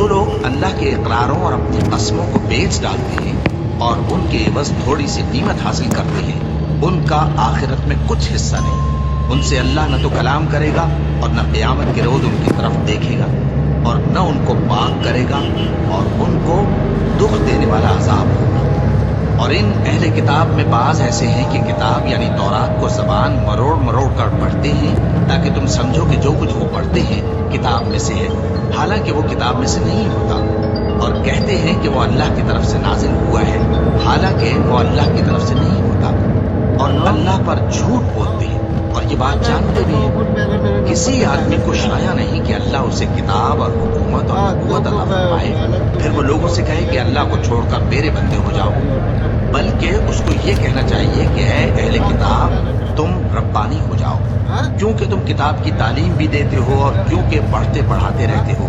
جو لوگ اللہ کے اقراروں اور اپنی قسموں کو بیچ ڈالتے ہیں اور ان کے عوض تھوڑی سی قیمت حاصل کرتے ہیں، ان کا آخرت میں کچھ حصہ نہیں۔ ان سے اللہ نہ تو کلام کرے گا اور نہ قیامت کے روز ان کی طرف دیکھے گا، اور نہ ان کو پاک کرے گا، اور ان کو دکھ دینے والا عذاب ہوگا۔ اور ان اہل کتاب میں بعض ایسے ہیں کہ کتاب یعنی تورات کو زبان مروڑ مروڑ کر پڑھتے ہیں تاکہ تم سمجھو کہ جو کچھ وہ پڑھتے ہیں کتاب میں سے ہے، حالانکہ وہ کتاب میں سے نہیں ہوتا، اور کہتے ہیں کہ وہ اللہ کی طرف سے نازل ہوا ہے، حالانکہ وہ اللہ کی طرف سے نہیں ہوتا، اور اللہ پر جھوٹ بولتے ہیں اور یہ بات جانتے بھی ہیں۔ کسی آدمی کو شایع نہیں کہ اللہ اسے کتاب اور حکومت اور قوت عطا فرمائے، پھر وہ لوگوں سے کہے کہ اللہ کو چھوڑ کر میرے بندے ہو جاؤ، بلکہ اس کو یہ کہنا چاہیے کہ اے اہل کتاب تم ربانی ہو جاؤ، کیونکہ تم کتاب کی تعلیم بھی دیتے ہو اور کیونکہ پڑھتے پڑھاتے رہتے ہو۔